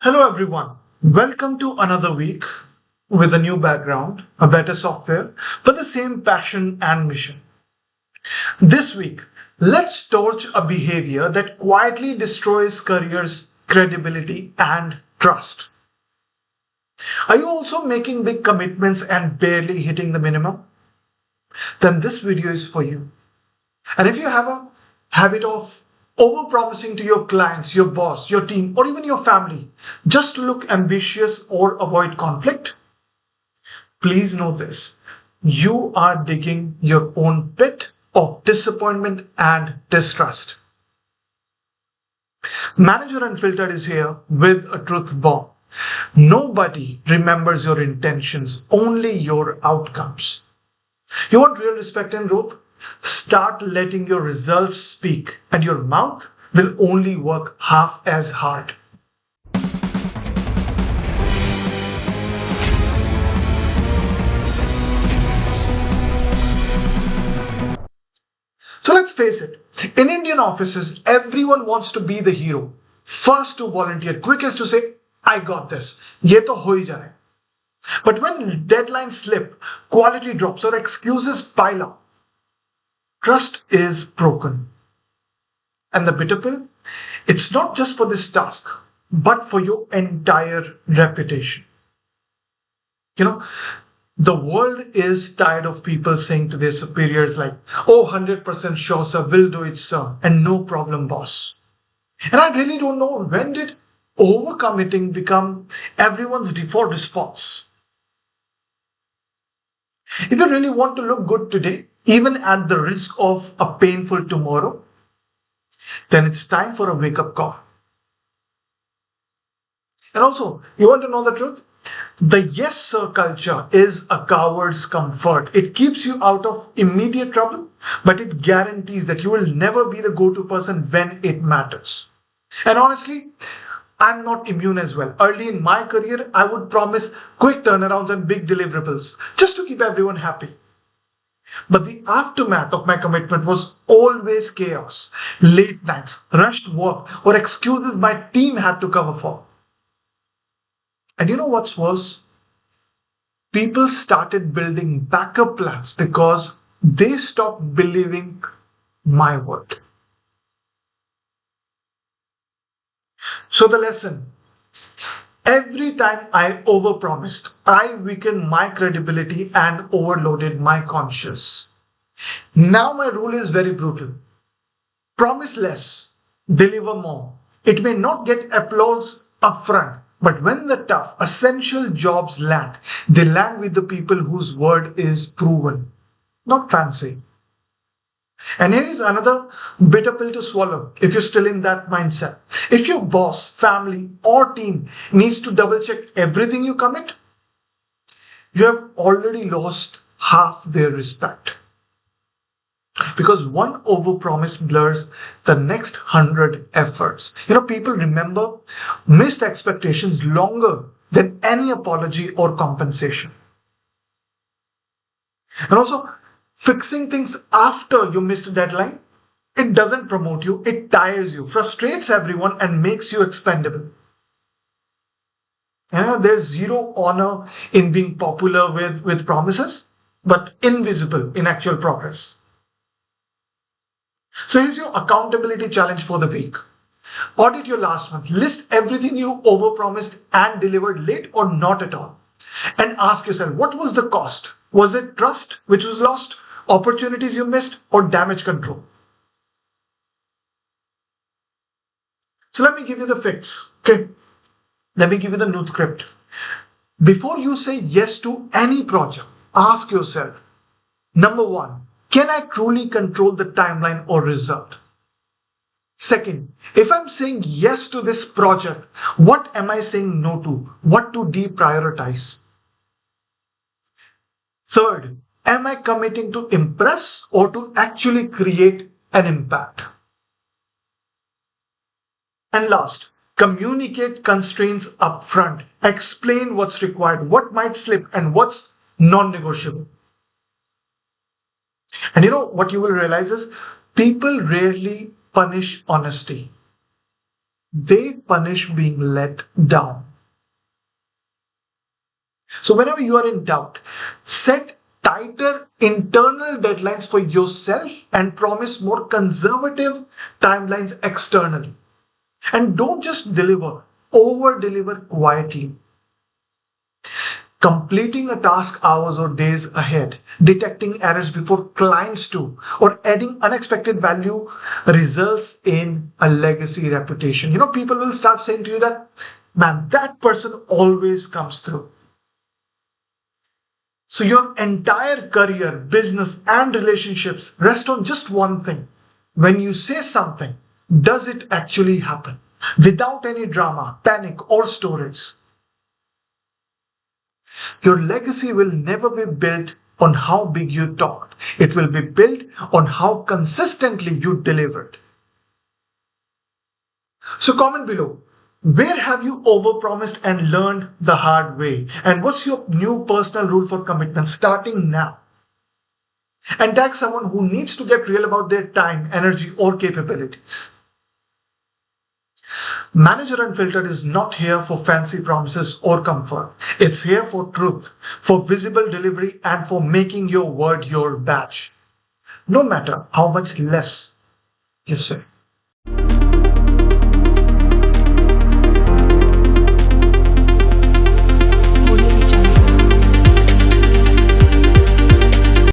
Hello everyone. Welcome to another week with a new background, a better software, but the same passion and mission. This week, let's torch a behavior that quietly destroys careers, credibility, and trust. Are you also making big commitments and barely hitting the minimum? Then this video is for you. And if you have a habit of overpromising to your clients, your boss, your team, or even your family just to look ambitious or avoid conflict, please know this. You are digging your own pit of disappointment and distrust. Manager Unfiltered is here with a truth bomb. Nobody remembers your intentions, only your outcomes. You want real respect and growth? Start letting your results speak, and your mouth will only work half as hard. So let's face it, in Indian offices, everyone wants to be the hero. First to volunteer, quickest to say, I got this. Ye to ho hi jaye. But when deadlines slip, quality drops, or excuses pile up, trust is broken. And the bitter pill? It's not just for this task, but for your entire reputation. You know, the world is tired of people saying to their superiors like, oh, 100% sure, sir, will do it, sir, and no problem, boss. And I really don't know, when did overcommitting become everyone's default response? If you really want to look good today, even at the risk of a painful tomorrow, then it's time for a wake-up call. And also, you want to know the truth? The yes sir culture is a coward's comfort. It keeps you out of immediate trouble, but it guarantees that you will never be the go-to person when it matters. And honestly, I'm not immune as well. Early in my career, I would promise quick turnarounds and big deliverables just to keep everyone happy. But the aftermath of my commitment was always chaos, late nights, rushed work, or excuses my team had to cover for. And you know what's worse? People started building backup plans because they stopped believing my word. So the lesson, every time I overpromised, I weakened my credibility and overloaded my conscience. Now my rule is very brutal. Promise less, deliver more. It may not get applause upfront, but when the tough, essential jobs land, they land with the people whose word is proven, not fancy. And here is another bitter pill to swallow if you're still in that mindset. If your boss, family, or team needs to double check everything you commit, you have already lost half their respect. Because one overpromise blurs the next 100 efforts. People remember missed expectations longer than any apology or compensation. And also, fixing things after you missed a deadline, it doesn't promote you, it tires you, frustrates everyone, and makes you expendable. There's zero honor in being popular with promises, but invisible in actual progress. So here's your accountability challenge for the week. Audit your last month. List everything you overpromised and delivered late or not at all. And ask yourself, what was the cost? Was it trust which was lost, opportunities you missed, or damage control? So let me give you the fix. Okay. Let me give you the new script. Before you say yes to any project, ask yourself, number one, can I truly control the timeline or result? Second, if I'm saying yes to this project, what am I saying no to? What to deprioritize? Third, am I committing to impress or to actually create an impact? And last, communicate constraints upfront. Explain what's required, what might slip, and what's non-negotiable. And what you will realize is people rarely punish honesty. They punish being let down. So whenever you are in doubt, set tighter internal deadlines for yourself and promise more conservative timelines externally. And don't just deliver, over deliver quietly. Completing a task hours or days ahead, detecting errors before clients do, or adding unexpected value results in a legacy reputation. People will start saying to you that, man, that person always comes through. So your entire career, business, and relationships rest on just one thing. When you say something, does it actually happen? Without any drama, panic, or stories. Your legacy will never be built on how big you talked. It will be built on how consistently you delivered. So comment below. Where have you overpromised and learned the hard way? And what's your new personal rule for commitment starting now? And tag someone who needs to get real about their time, energy, or capabilities. Manager Unfiltered is not here for fancy promises or comfort. It's here for truth, for visible delivery, and for making your word your badge. No matter how much less you say.